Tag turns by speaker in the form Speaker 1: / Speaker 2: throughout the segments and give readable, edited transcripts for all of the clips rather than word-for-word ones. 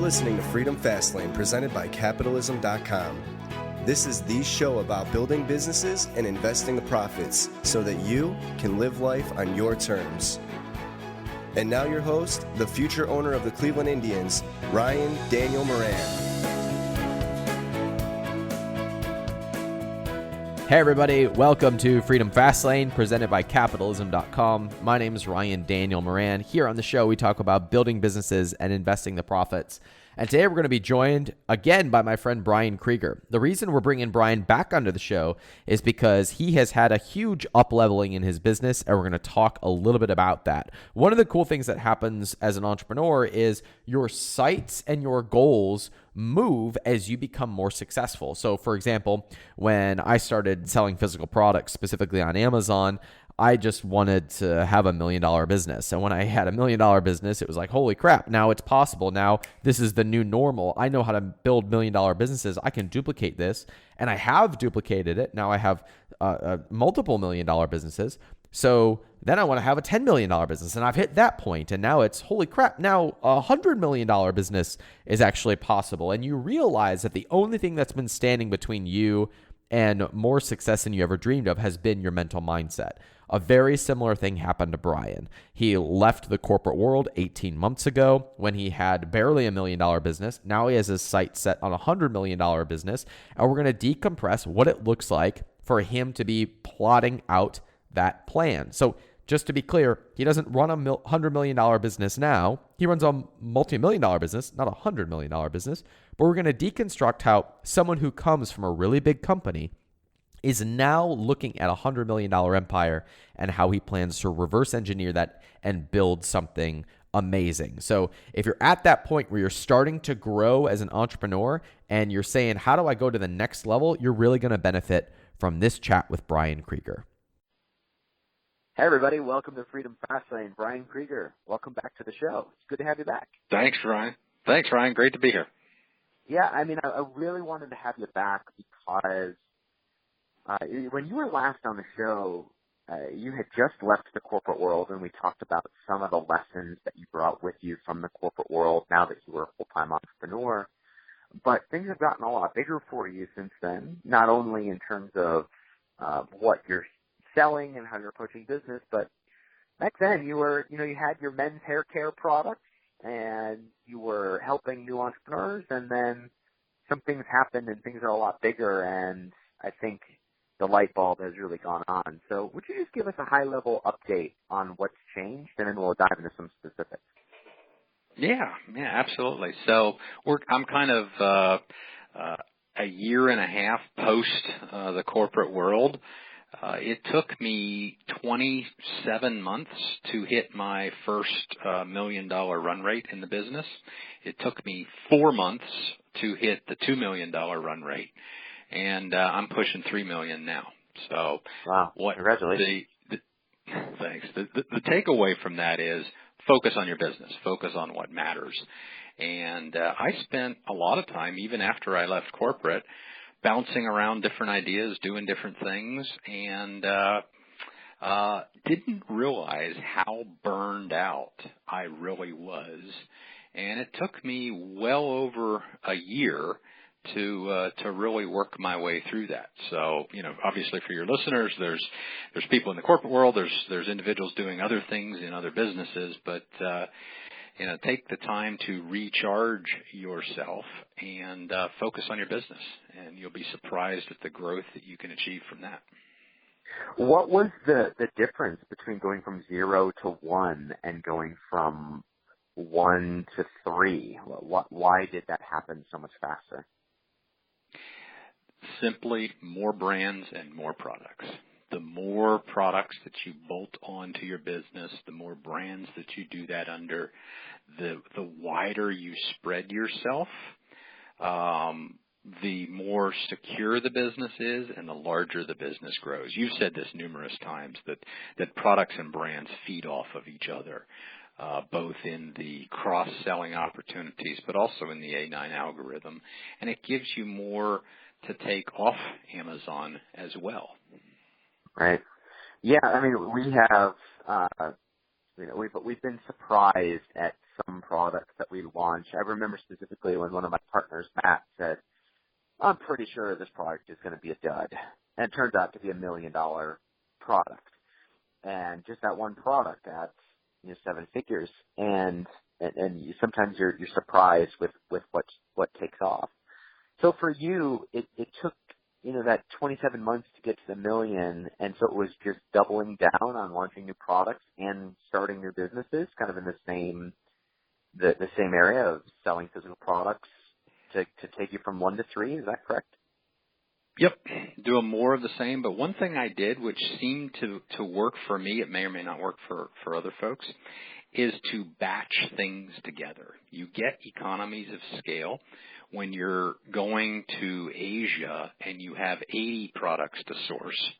Speaker 1: listening to Freedom Fastlane presented by Capitalism.com. This is the show about building businesses and investing the profits so that you can live life on your terms. And now your host, the future owner of the Cleveland Indians, Ryan Daniel Moran.
Speaker 2: Hey everybody, welcome to Freedom Fastlane presented by Capitalism.com. My name is Ryan Daniel Moran. Here on the show, we talk about building businesses and investing the profits. And today we're going to be joined again by my friend Brian Creager. The reason we're bringing Brian back onto the show is because he has had a huge up-leveling in his business, and we're going to talk a little bit about that. One of the cool things that happens as an entrepreneur is your sights and your goals move as you become more successful. So for example, when I started selling physical products, specifically on Amazon, I just wanted to have $1 million business. And when I had $1 million business, it was like, holy crap, now it's possible. Now this is the new normal. I know how to build $1 million businesses. I can duplicate this. And I have duplicated it. Now I have multiple $1 million businesses. So then I want to have a $10 million business. And I've hit that point. And now it's, holy crap, now a $100 million business is actually possible. And you realize that the only thing that's been standing between you and more success than you ever dreamed of has been your mental mindset. A very similar thing happened to Brian. He left the corporate world 18 months ago when he had barely $1 million business. Now he has his sights set on a $100 million business. And we're going to decompress what it looks like for him to be plotting out that plan. So just to be clear, he doesn't run a $100 million business now. He runs a multi-million dollar business, not a $100 million business. But we're going to deconstruct how someone who comes from a really big company is now looking at a $100 million empire and how he plans to reverse engineer that and build something amazing. So if you're at that point where you're starting to grow as an entrepreneur and you're saying, how do I go to the next level? You're really going to benefit from this chat with Brian Creager.
Speaker 3: Hey everybody, welcome to Freedom Fastlane. Brian Creager, welcome back to the show. It's good to have you back.
Speaker 4: Thanks, Ryan. Great to be here.
Speaker 3: Yeah, I really wanted to have you back because when you were last on the show, you had just left the corporate world, and we talked about some of the lessons that you brought with you from the corporate world now that you were a full-time entrepreneur. But things have gotten a lot bigger for you since then, not only in terms of what you're selling and how you're approaching business, but back then you had your men's hair care products and you were helping new entrepreneurs, and then some things happened and things are a lot bigger, and I think the light bulb has really gone on. So would you just give us a high-level update on what's changed, and then we'll dive into some specifics?
Speaker 4: Yeah, absolutely. So I'm kind of a year and a half post the corporate world. It took me 27 months to hit my first $1 million run rate in the business. It took me 4 months to hit the $2 million run rate. And I'm pushing $3 million now. So,
Speaker 3: wow! Congratulations.
Speaker 4: Thanks. The takeaway from that is focus on your business, focus on what matters. And I spent a lot of time, even after I left corporate, bouncing around different ideas, doing different things, and didn't realize how burned out I really was. And it took me well over a year to really work my way through that. So, obviously for your listeners, there's people in the corporate world, there's individuals doing other things in other businesses, but take the time to recharge yourself and focus on your business, and you'll be surprised at the growth that you can achieve from that.
Speaker 3: What was the difference between going from 0 to 1 and going from 1 to 3? Why did that happen so much faster?
Speaker 4: Simply more brands and more products. The more products that you bolt onto your business, the more brands that you do that under, the wider you spread yourself, the more secure the business is and the larger the business grows. You've said this numerous times that products and brands feed off of each other, both in the cross-selling opportunities but also in the A9 algorithm, and it gives you more to take off Amazon as well.
Speaker 3: Right. Yeah, we have, we've been surprised at some products that we launched. I remember specifically when one of my partners, Matt, said, I'm pretty sure this product is going to be a dud. And it turns out to be $1 million product. And just that one product adds, 7 figures. And sometimes you're surprised with what takes off. So for you, it took, that 27 months to get to the $1 million. And so it was just doubling down on launching new products and starting new businesses, kind of in the same area of selling physical products to take you from 1 to 3. Is that correct?
Speaker 4: Yep, doing more of the same. But one thing I did, which seemed to work for me, it may or may not work for other folks, is to batch things together. You get economies of scale when you're going to Asia and you have 80 products to source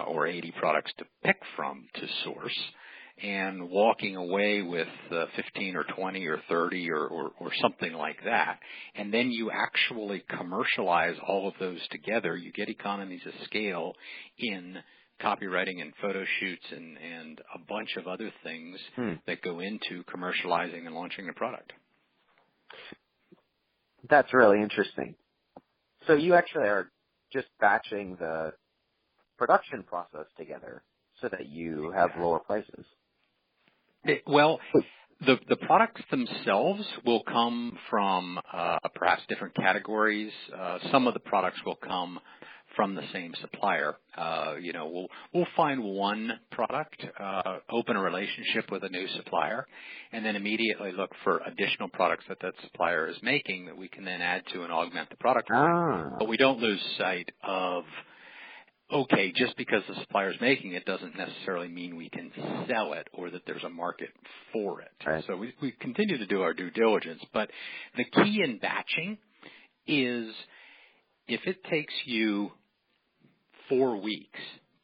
Speaker 4: or 80 products to pick from to source, and walking away with 15 or 20 or 30 or something like that, and then you actually commercialize all of those together, you get economies of scale in copywriting and photo shoots and a bunch of other things that go into commercializing and launching the product.
Speaker 3: That's really interesting. So you actually are just batching the production process together so that you have lower prices.
Speaker 4: Well, the products themselves will come from perhaps different categories. Some of the products will come from the same supplier. We'll find one product, open a relationship with a new supplier, and then immediately look for additional products that supplier is making that we can then add to and augment the product. But we don't lose sight of, okay, just because the supplier's making it doesn't necessarily mean we can sell it or that there's a market for it.
Speaker 3: Right.
Speaker 4: So we continue to do our due diligence. But the key in batching is if it takes you 4 weeks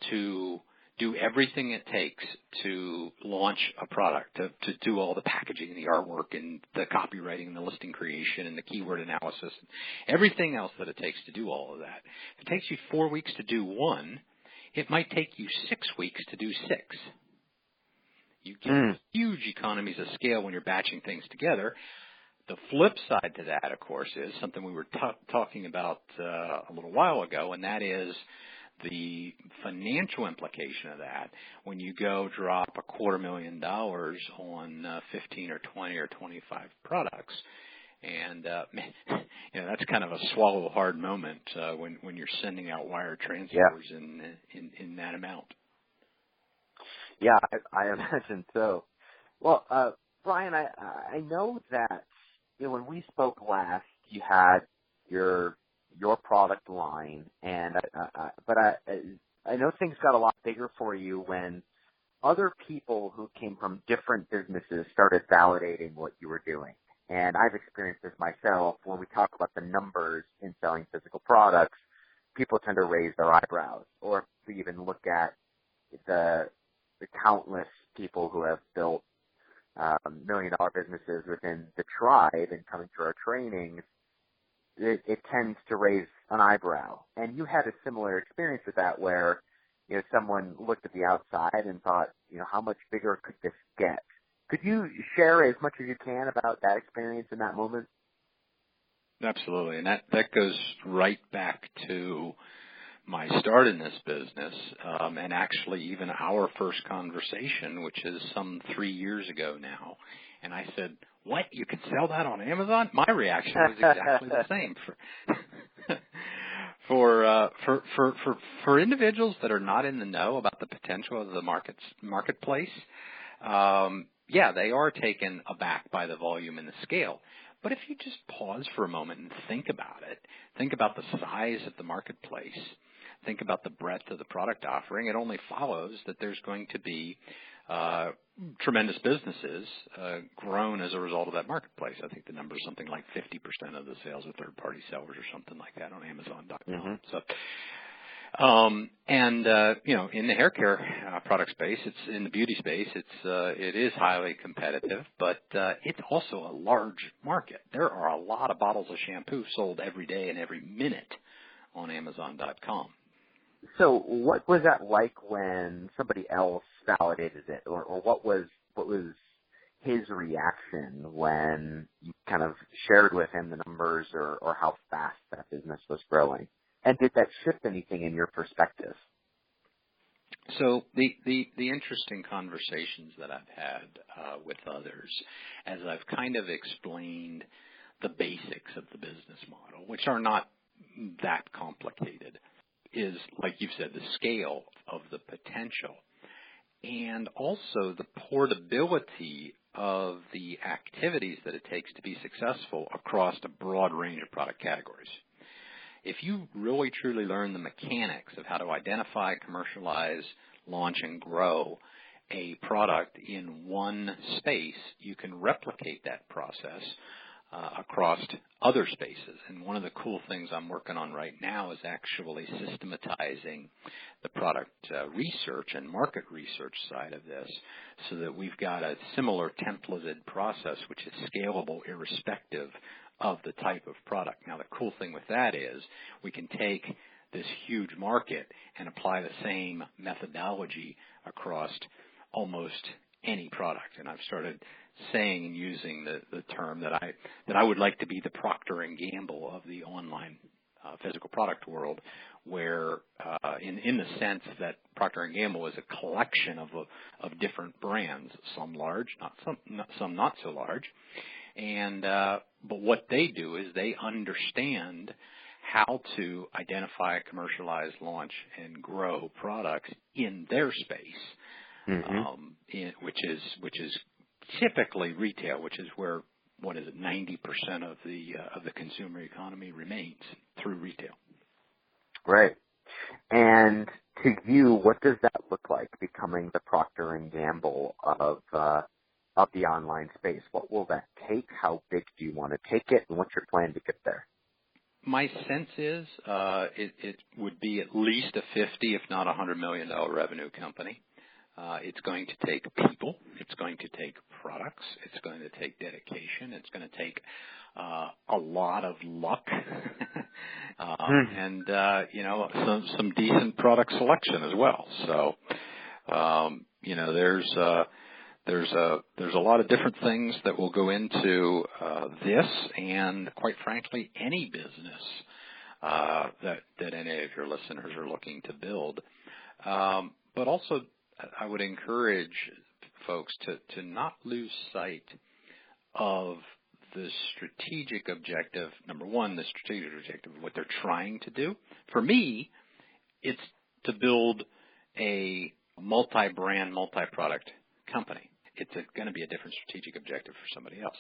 Speaker 4: to do everything it takes to launch a product, to do all the packaging and the artwork and the copywriting and the listing creation and the keyword analysis, and everything else that it takes to do all of that. If it takes you 4 weeks to do one, it might take you 6 weeks to do 6. You get huge economies of scale when you're batching things together. The flip side to that, of course, is something we were talking about a little while ago, and that is the financial implication of that when you go drop $250,000 on 15 or 20 or 25 products. And that's kind of a swallow hard moment when you're sending out wire transfers in that amount.
Speaker 3: Yeah, I imagine so. Well, Brian, I know that when we spoke last, you had your product line, and but I know things got a lot bigger for you when other people who came from different businesses started validating what you were doing. And I've experienced this myself. When we talk about the numbers in selling physical products, people tend to raise their eyebrows, or we even look at the countless people who have built $1 million businesses within the tribe and coming through our trainings. It tends to raise an eyebrow. And you had a similar experience with that where, someone looked at the outside and thought, how much bigger could this get? Could you share as much as you can about that experience in that moment?
Speaker 4: Absolutely. And that goes right back to my start in this business, and actually even our first conversation, which is some 3 years ago now. And I said, what? You can sell that on Amazon? My reaction was exactly the same. For individuals that are not in the know about the potential of the marketplace, they are taken aback by the volume and the scale. But if you just pause for a moment and think about it, think about the size of the marketplace, think about the breadth of the product offering, it only follows that there's going to be tremendous businesses grown as a result of that marketplace. I think the number is something like 50% of the sales are third-party sellers or something like that on Amazon.com. Mm-hmm. So, in the hair care product space, it's in the beauty space. It is highly competitive, but it's also a large market. There are a lot of bottles of shampoo sold every day and every minute on Amazon.com.
Speaker 3: So what was that like when somebody else validated it, or what was his reaction when you kind of shared with him the numbers or how fast that business was growing? And did that shift anything in your perspective?
Speaker 4: So the interesting conversations that I've had with others, as I've kind of explained the basics of the business model, which are not that complicated, is, like you've said, the scale of the potential and also the portability of the activities that it takes to be successful across a broad range of product categories. If you really truly learn the mechanics of how to identify, commercialize, launch, and grow a product in one space, you can replicate that process across other spaces. And one of the cool things I'm working on right now is actually systematizing the product research and market research side of this so that we've got a similar templated process which is scalable irrespective of the type of product. Now, the cool thing with that is we can take this huge market and apply the same methodology across almost any product. And I've started saying and using the term that I would like to be the Procter and Gamble of the online physical product world, where in the sense that Procter and Gamble is a collection of different brands, some large, some not so large, and but what they do is they understand how to identify, commercialize, launch, and grow products in their space, which is typically retail, which is where 90% of the consumer economy remains through retail.
Speaker 3: Right. And to you, what does that look like, becoming the Procter and Gamble of the online space? What will that take? How big do you want to take it, and what's your plan to get there?
Speaker 4: My sense is it would be at least a $50, if not $100 million revenue company. It's going to take people. It's going to take products. It's going to take dedication. It's going to take a lot of luck and some decent product selection as well. So there's a lot of different things that will go into this, and quite frankly, any business that any of your listeners are looking to build. But also, I would encourage folks to not lose sight of the strategic objective. Number one, the strategic objective of what they're trying to do. For me, it's to build a multi-brand, multi-product company. It's going to be a different strategic objective for somebody else.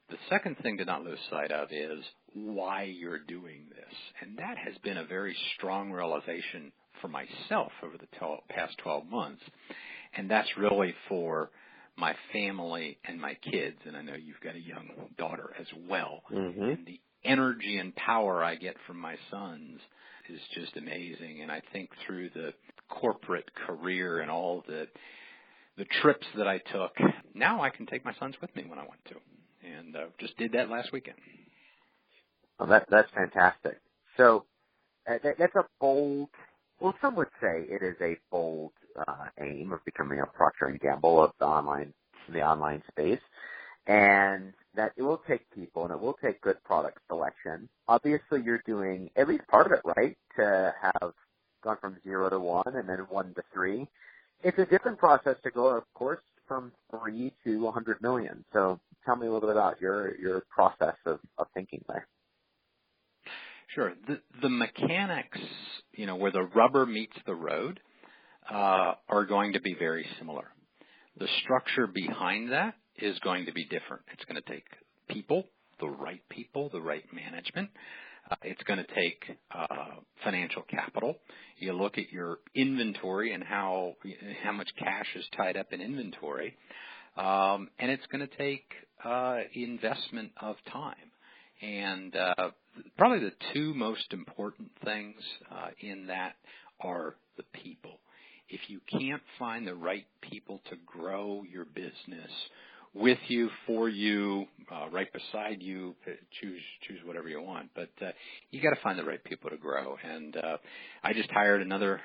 Speaker 4: The second thing to not lose sight of is why you're doing this. And that has been a very strong realization for myself over the past 12 months. And that's really for my family and my kids. And I know you've got a young daughter as well. Mm-hmm. And the energy and power I get from my sons is just amazing. And I think through the corporate career and all the trips that I took, now I can take my sons with me when I want to. And just did that last weekend.
Speaker 3: Well, that's fantastic. So that's a bold, well, some would say it is a bold aim of becoming a Procter and Gamble of the online space, and that it will take people and it will take good product selection. Obviously, you're doing at least part of it right to have gone from 0 to 1 and then 1 to 3. It's a different process to go, of course, from 3 to 100 million. So tell me a little bit about your process of thinking there.
Speaker 4: Sure. The mechanics, where the rubber meets the road, are going to be very similar. The structure behind that is going to be different. It's going to take people, the right management. It's going to take financial capital. You look at your inventory and how much cash is tied up in inventory, and it's going to take investment of time. And probably the two most important things in that are the people. If you can't find the right people to grow your business with you, for you, right beside you. Choose whatever you want, but you got to find the right people to grow. And I just hired another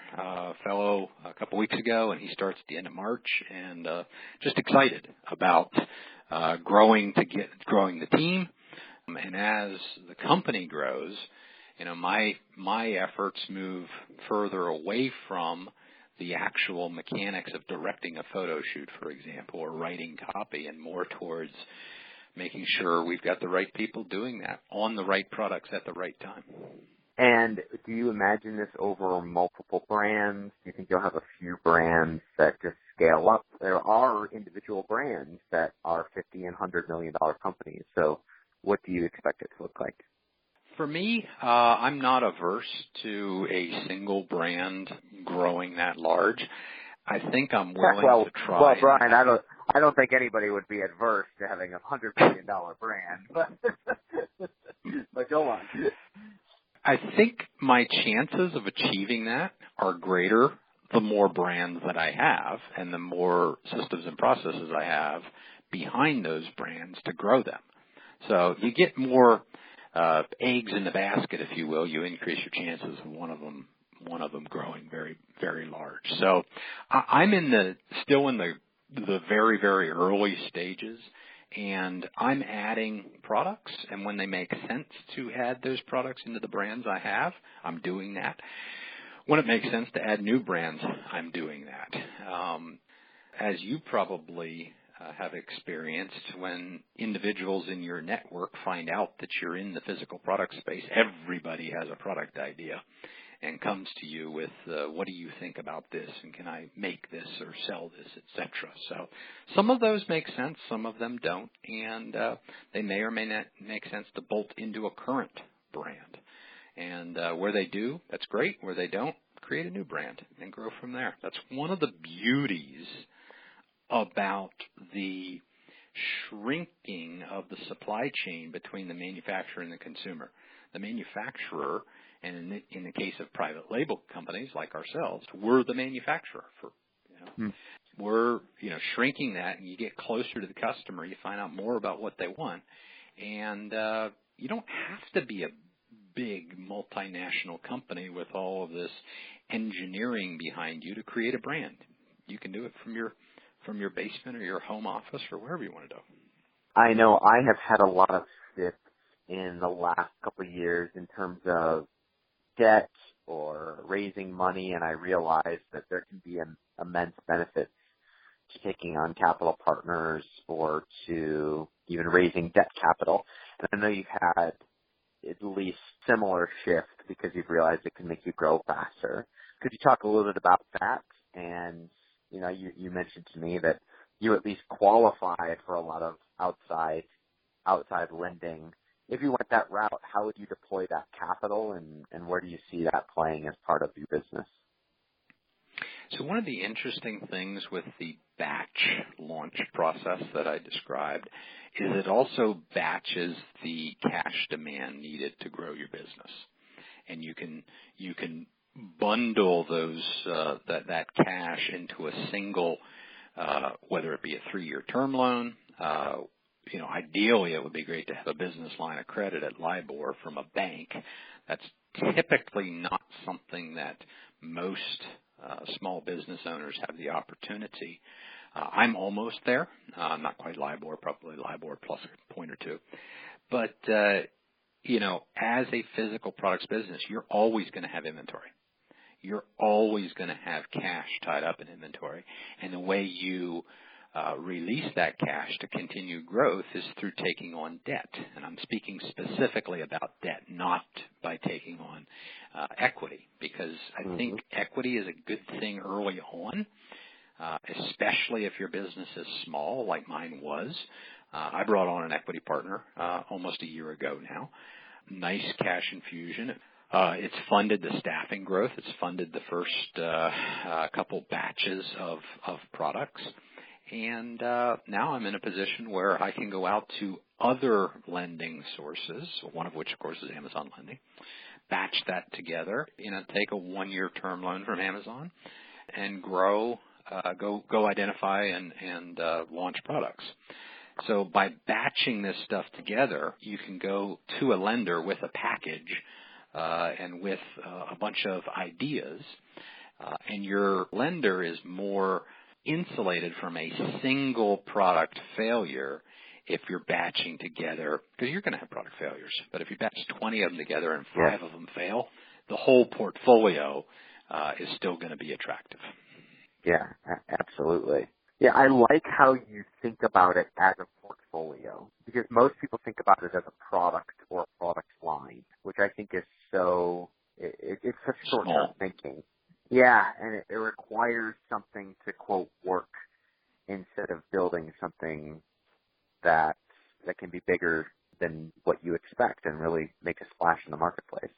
Speaker 4: fellow a couple weeks ago, and he starts at the end of March, and just excited about growing the team. And as the company grows, my efforts move further away from the actual mechanics of directing a photo shoot, for example, or writing copy, and more towards making sure we've got the right people doing that on the right products at the right time.
Speaker 3: And do you imagine this over multiple brands? Do you think you'll have a few brands that just scale up? There are individual brands that are $50 and $100 million companies. So what do you expect it to look like?
Speaker 4: For me, I'm not averse to a single brand growing that large. I think I'm willing to try.
Speaker 3: Well, Brian, I don't think anybody would be adverse to having $100 million brand, but go on.
Speaker 4: I think my chances of achieving that are greater the more brands that I have and the more systems and processes I have behind those brands to grow them. So you get more eggs in the basket, if you will. You increase your chances of one of them growing very, very large. So I'm still in the very, very early stages, and I'm adding products, and when they make sense to add those products into the brands I have, I'm doing that. When it makes sense to add new brands, I'm doing that. As you probably have experienced, when individuals in your network find out that you're in the physical product space, everybody has a product idea and comes to you with, what do you think about this, and can I make this or sell this, etc. So some of those make sense, some of them don't, and they may or may not make sense to bolt into a current brand. And where they do, that's great. Where they don't, create a new brand and grow from there. That's one of the beauties about the shrinking of the supply chain between the manufacturer and the consumer. The manufacturer, and in the case of private label companies like ourselves, we're the manufacturer. We're shrinking that, and you get closer to the customer. You find out more about what they want, and you don't have to be a big multinational company with all of this engineering behind you to create a brand. You can do it from your basement or your home office or wherever you want to do.
Speaker 3: I know I have had a lot of fits in the last couple of years in terms of debt or raising money, and I realized that there can be an immense benefit to taking on capital partners or to even raising debt capital. And I know you've had at least similar shift because you've realized it can make you grow faster. Could you talk a little bit about that? And you mentioned to me that you at least qualified for a lot of outside lending. If you went that route, how would you deploy that capital, and where do you see that playing as part of your business?
Speaker 4: So one of the interesting things with the batch launch process that I described is it also batches the cash demand needed to grow your business. And you can bundle those that cash into a single, whether it be a 3-year term loan. Ideally, it would be great to have a business line of credit at LIBOR from a bank. That's typically not something that most small business owners have the opportunity. I'm almost there. I'm not quite LIBOR, probably LIBOR plus a point or two. But, as a physical products business, you're always going to have inventory. You're always going to have cash tied up in inventory. And the way you release that cash to continue growth is through taking on debt. And I'm speaking specifically about debt, not by taking on equity, because I think equity is a good thing early on, especially if your business is small like mine was. I brought on an equity partner almost a year ago now. Nice cash infusion. It's funded the staffing growth. It's funded the first couple batches of products. And now I'm in a position where I can go out to other lending sources, one of which, of course, is Amazon lending, batch that together, take a 1-year term loan from Amazon and grow, go identify and launch products. So by batching this stuff together, you can go to a lender with a package and with a bunch of ideas, and your lender is more insulated from a single product failure if you're batching together, because you're going to have product failures. But if you batch 20 of them together and 5 of them fail, the whole portfolio is still going to be attractive.
Speaker 3: Yeah, absolutely. Yeah, I like how you think about it as a portfolio, because most people think about it as a product or a product line, which I think is it's such short-term thinking. Yeah, and it requires something to, quote, work instead of building something that can be bigger than what you expect and really make a splash in the marketplace.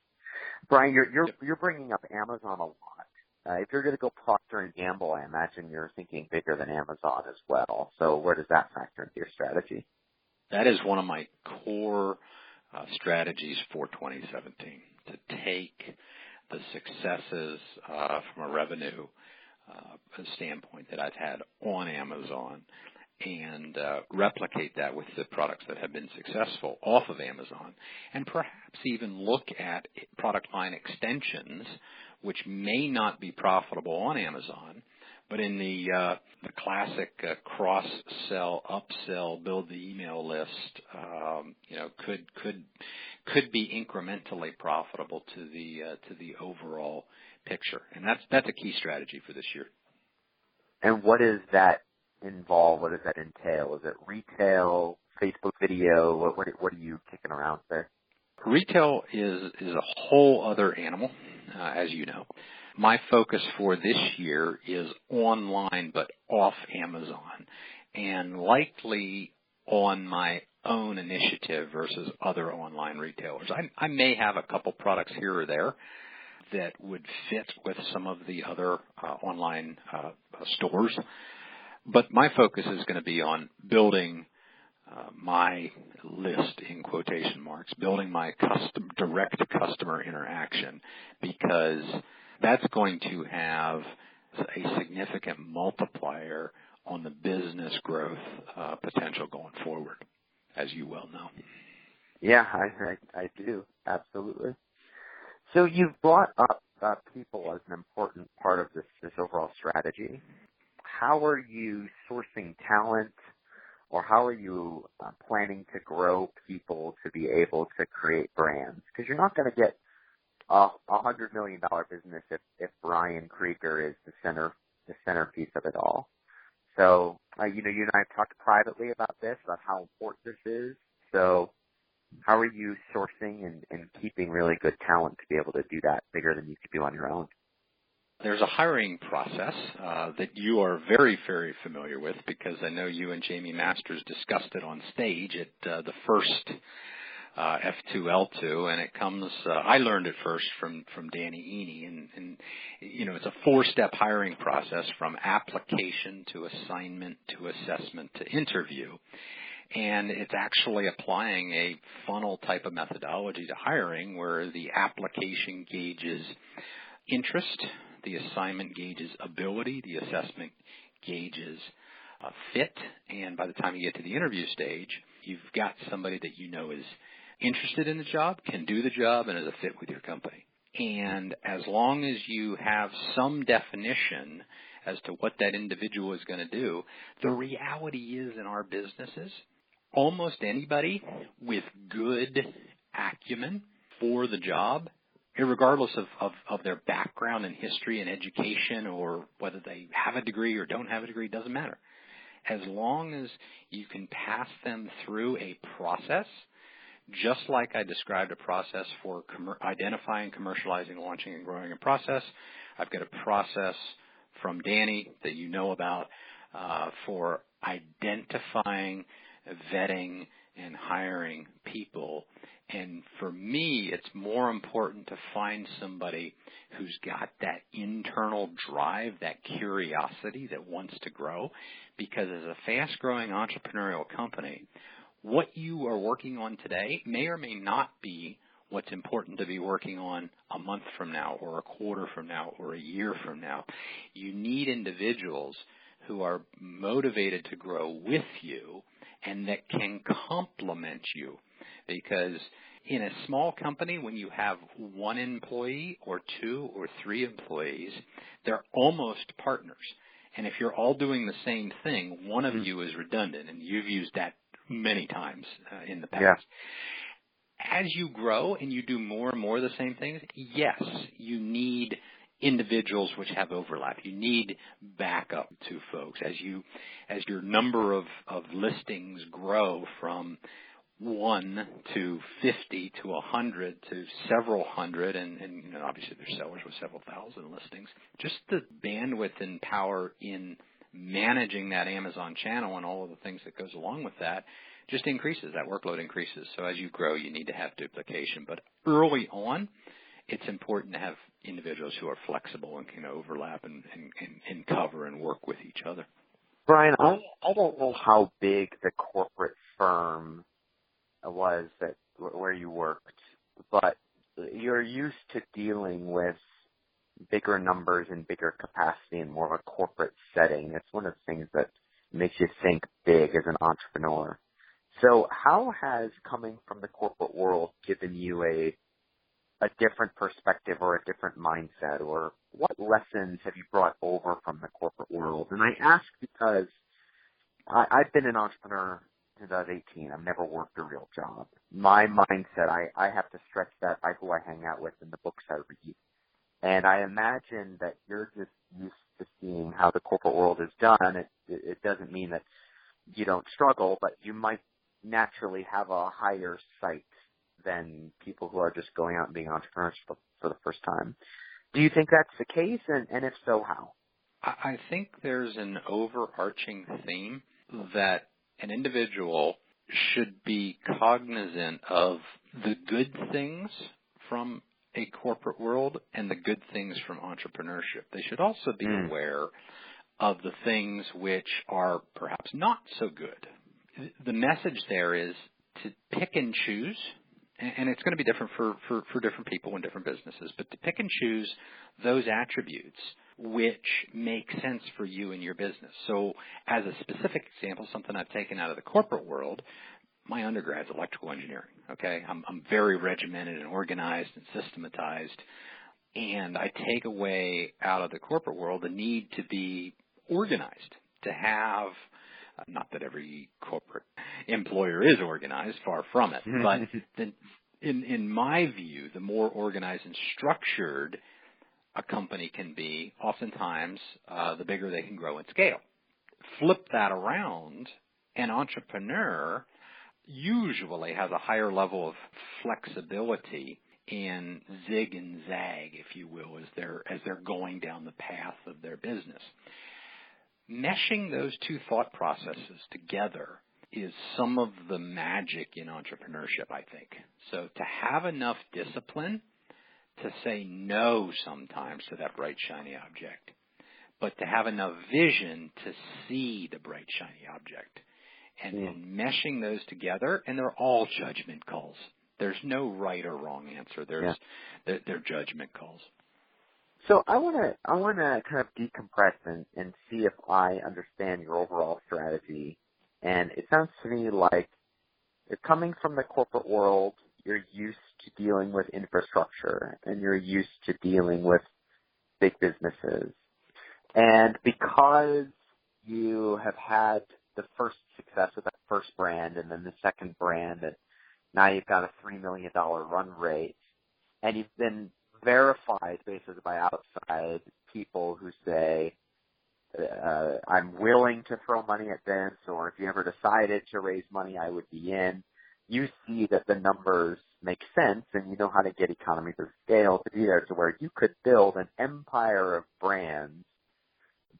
Speaker 3: Brian, you're bringing up Amazon a lot. If you're going to go Procter and Gamble, I imagine you're thinking bigger than Amazon as well. So where does that factor into your strategy?
Speaker 4: That is one of my core strategies for 2017, to take the successes from a revenue standpoint that I've had on Amazon and replicate that with the products that have been successful off of Amazon, and perhaps even look at product line extensions which may not be profitable on Amazon, but in the classic cross-sell, upsell, build the email list, could be incrementally profitable to the overall picture, and that's a key strategy for this year.
Speaker 3: And what does that involve? What does that entail? Is it retail, Facebook video? What are you kicking around there?
Speaker 4: Retail is a whole other animal, as you know. My focus for this year is online, but off Amazon, and likely on my own initiative versus other online retailers. I may have a couple products here or there that would fit with some of the other online stores, but my focus is going to be on building my list, in quotation marks, building my direct customer interaction, because that's going to have a significant multiplier on the business growth potential going forward, as you well know.
Speaker 3: Yeah, I do. Absolutely. So you've brought up people as an important part of this overall strategy. How are you sourcing talent, or how are you planning to grow people to be able to create brands? Because you're not going to get a $100 million business if Brian Creager is the centerpiece of it all. So, you and I have talked privately about this, about how important this is. So how are you sourcing and keeping really good talent to be able to do that bigger than you could do on your own?
Speaker 4: There's a hiring process that you are very, very familiar with, because I know you and Jamie Masters discussed it on stage at the first F2L2, and it comes, I learned it first from Danny Eny, and it's a 4-step hiring process from application to assignment to assessment to interview. And it's actually applying a funnel type of methodology to hiring, where the application gauges interest, the assignment gauges ability, the assessment gauges fit, and by the time you get to the interview stage, you've got somebody that you know is interested in the job, can do the job, and is a fit with your company. And as long as you have some definition as to what that individual is going to do, the reality is in our businesses, almost anybody with good acumen for the job, regardless of their background and history and education, or whether they have a degree or don't have a degree, doesn't matter. As long as you can pass them through a process, just like I described a process for identifying, commercializing, launching, and growing a process, I've got a process from Danny that you know about for identifying, vetting, and hiring people. And for me, it's more important to find somebody who's got that internal drive, that curiosity that wants to grow, because as a fast-growing entrepreneurial company, what you are working on today may or may not be what's important to be working on a month from now, or a quarter from now, or a year from now. You need individuals who are motivated to grow with you and that can complement you. Because in a small company, when you have one employee or two or three employees, they're almost partners. And if you're all doing the same thing, one of you is redundant, and you've used that many times in the past.
Speaker 3: Yeah.
Speaker 4: As you grow and you do more and more of the same things, yes, you need individuals which have overlap. You need backup to folks as your number of listings grow from 1 to 50 to 100 to several hundred, and obviously there's sellers with several thousand listings. Just the bandwidth and power in managing that Amazon channel and all of the things that goes along with that just increases. That workload increases. So as you grow, you need to have duplication. But early on, it's important to have individuals who are flexible and can overlap and cover and work with each other.
Speaker 3: Brian, I don't know how big the corporate firm was where you worked, but you're used to dealing with bigger numbers and bigger capacity in more of a corporate setting. It's one of the things that makes you think big as an entrepreneur. So how has coming from the corporate world given you a different perspective or a different mindset, or what lessons have you brought over from the corporate world? And I ask because I've been an entrepreneur since I was 18. I've never worked a real job. My mindset, I have to stretch that by who I hang out with and the books I read. And I imagine that you're just used to seeing how the corporate world is done. It doesn't mean that you don't struggle, but you might naturally have a higher sight than people who are just going out and being entrepreneurs for the first time. Do you think that's the case? And if so, how?
Speaker 4: I think there's an overarching theme that an individual should be cognizant of the good things from a corporate world and the good things from entrepreneurship. They should also be aware of the things which are perhaps not so good. The message there is to pick and choose, and it's going to be different for different people in different businesses, but to pick and choose those attributes which make sense for you and your business. So as a specific example, something I've taken out of the corporate world, my undergrad's electrical engineering, okay? I'm very regimented and organized and systematized, and I take away out of the corporate world the need to be organized, to have, not that every corporate employer is organized, far from it, but in my view, the more organized and structured a company can be, oftentimes the bigger they can grow and scale. Flip that around, an entrepreneur usually has a higher level of flexibility and zig and zag, if you will, as they're going down the path of their business. Meshing those two thought processes together is some of the magic in entrepreneurship, I think. So to have enough discipline to say no sometimes to that bright, shiny object, but to have enough vision to see the bright, shiny object. And meshing those together, and they're all judgment calls. There's no right or wrong answer. They're judgment calls.
Speaker 3: So I want to kind of decompress and see if I understand your overall strategy. And it sounds to me like you're coming from the corporate world, you're used to dealing with infrastructure, and you're used to dealing with big businesses. And because you have had the first success with that first brand and then the second brand, and now you've got a $3 million run rate, and you've been verified basically by outside people who say, I'm willing to throw money at this, or if you ever decided to raise money, I would be in. You see that the numbers make sense, and you know how to get economies of scale to be there to where you could build an empire of brands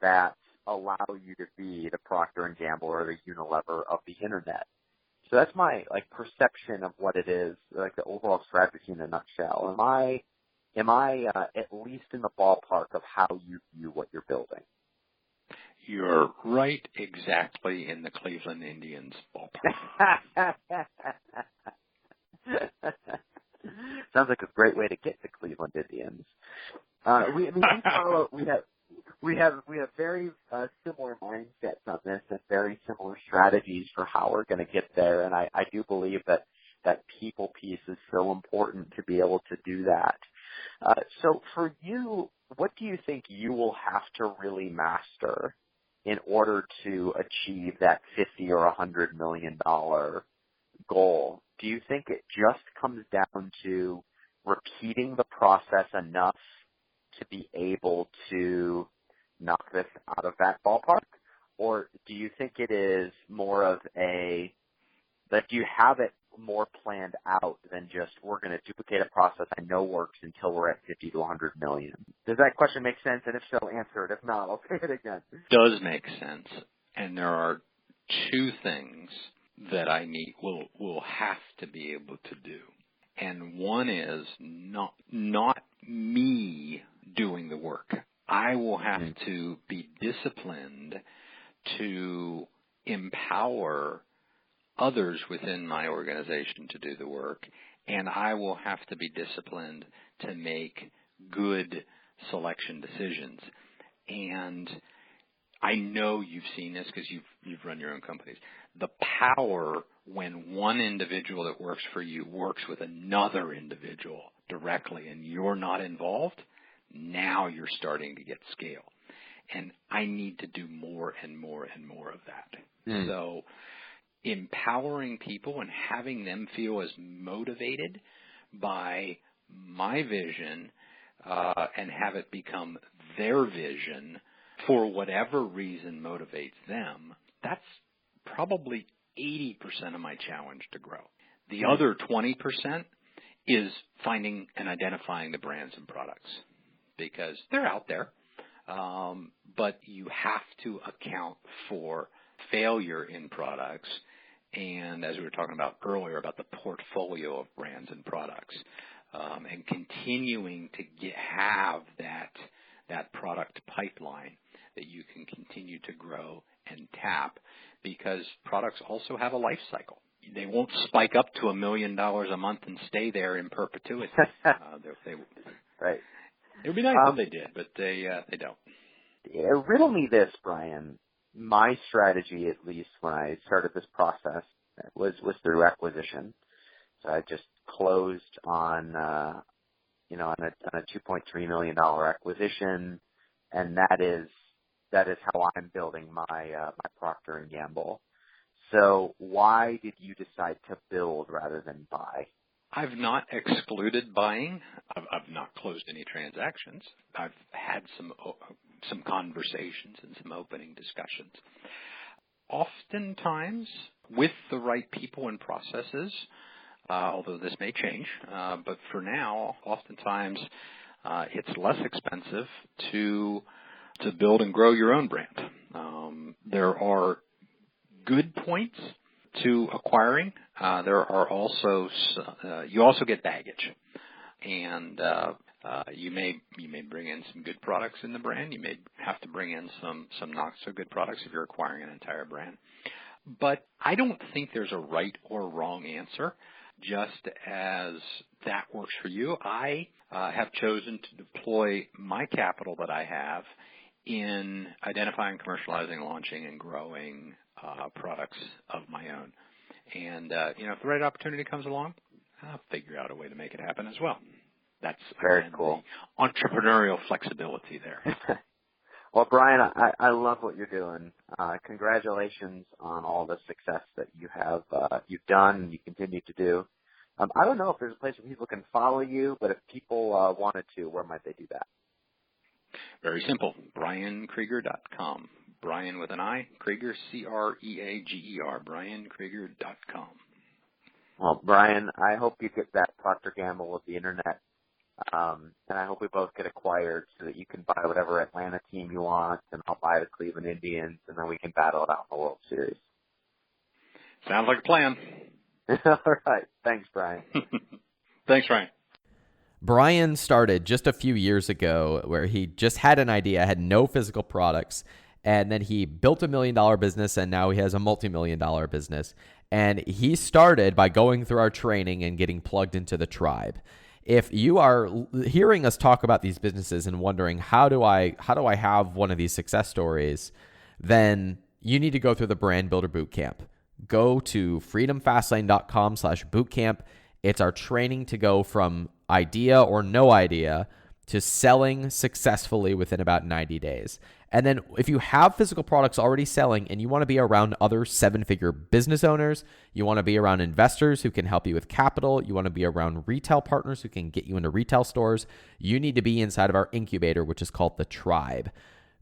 Speaker 3: that allow you to be the Procter and Gamble or the Unilever of the internet. So that's my perception of what it is, the overall strategy in a nutshell. Am I at least in the ballpark of how you view what you're building?
Speaker 4: You're right exactly in the Cleveland Indians ballpark.
Speaker 3: Sounds like a great way to get the Cleveland Indians. We we have very similar mindsets on this and very similar strategies for how we're going to get there. And I do believe that people piece is so important to be able to do that. So for you, what do you think you will have to really master in order to achieve that $50 or $100 million goal? Do you think it just comes down to repeating the process enough to be able to knock this out of that ballpark? Or do you think it is more of that you have it more planned out than just we're going to duplicate a process I know works until we're at 50 to 100 million? Does that question make sense? And if so, answer it. If not, I'll say it again.
Speaker 4: Does make sense. And there are two things that I will have to be able to do. And one is not me doing the work. I will have to be disciplined to empower others within my organization to do the work, and I will have to be disciplined to make good selection decisions. And I know you've seen this because you've run your own companies. The power when one individual that works for you works with another individual directly and you're not involved, now you're starting to get scale. And I need to do more and more and more of that. So empowering people and having them feel as motivated by my vision and have it become their vision for whatever reason motivates them, that's probably 80% of my challenge to grow. The other 20% is finding and identifying the brands and products because they're out there, but you have to account for failure in products. And as we were talking about earlier about the portfolio of brands and products, and continuing to have that product pipeline that you can continue to grow and tap, because products also have a life cycle. They won't spike up to $1 million a month and stay there in perpetuity.
Speaker 3: Right.
Speaker 4: It would be nice if they did, but they don't.
Speaker 3: Riddle me this, Brian. My strategy, at least when I started this process, was through acquisition. So I just closed on a $2.3 million acquisition, and that is how I'm building my Procter and Gamble. So why did you decide to build rather than buy?
Speaker 4: I've not excluded buying. I've not closed any transactions. I've had some conversations and some opening discussions. Oftentimes, with the right people and processes, although this may change, but for now, oftentimes it's less expensive to build and grow your own brand. There are good points to acquiring. There are also you also get baggage, and you may bring in some good products in the brand. You may have to bring in some not so good products if you're acquiring an entire brand. But I don't think there's a right or wrong answer. Just as that works for you, I have chosen to deploy my capital that I have in identifying, commercializing, launching, and growing products of my own. And, if the right opportunity comes along, I'll figure out a way to make it happen as well. That's
Speaker 3: very cool.
Speaker 4: The entrepreneurial flexibility there.
Speaker 3: Well, Brian, I love what you're doing. Congratulations on all the success that you've done and you continue to do. I don't know if there's a place where people can follow you, but if people wanted to, where might they do that?
Speaker 4: Very simple. BrianCreager.com. Brian with an I, Creager, Creager, BrianCreager.com.
Speaker 3: Well, Brian, I hope you get that Procter Gamble of the internet, and I hope we both get acquired so that you can buy whatever Atlanta team you want, and I'll buy the Cleveland Indians, and then we can battle it out in the World Series.
Speaker 4: Sounds like a plan.
Speaker 3: All right. Thanks, Brian.
Speaker 4: Thanks, Ryan.
Speaker 2: Brian started just a few years ago where he just had an idea, had no physical products, and then he built $1 million business, and now he has a multi-million-dollar business. And he started by going through our training and getting plugged into the tribe. If you are hearing us talk about these businesses and wondering, how do I have one of these success stories, then you need to go through the Brand Builder Bootcamp. Go to freedomfastlane.com/bootcamp. It's our training to go from idea or no idea to selling successfully within about 90 days. And then if you have physical products already selling and you want to be around other 7-figure business owners, you want to be around investors who can help you with capital, you want to be around retail partners who can get you into retail stores, you need to be inside of our incubator, which is called the Tribe.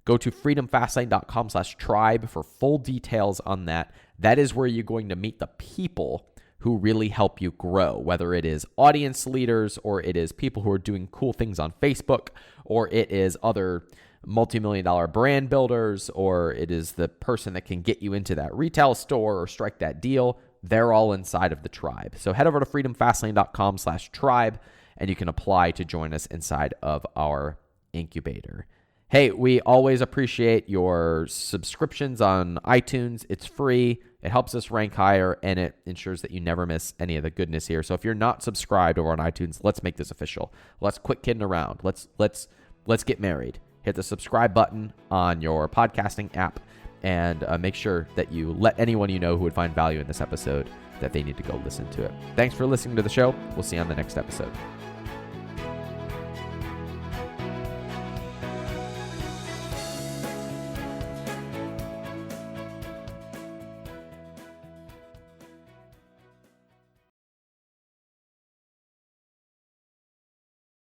Speaker 2: Go to freedomfastlane.com/tribe for full details on that. That is where you're going to meet the people who really help you grow, whether it is audience leaders or it is people who are doing cool things on Facebook, or it is other multi-million-dollar brand builders, or it is the person that can get you into that retail store or strike that deal. They're all inside of the Tribe. So head over to freedomfastlane.com/tribe and you can apply to join us inside of our incubator. Hey, we always appreciate your subscriptions on iTunes. It's free. It helps us rank higher, and it ensures that you never miss any of the goodness here. So if you're not subscribed over on iTunes, let's make this official. Let's quit kidding around. Let's get married. Hit the subscribe button on your podcasting app and make sure that you let anyone you know who would find value in this episode that they need to go listen to it. Thanks for listening to the show. We'll see you on the next episode.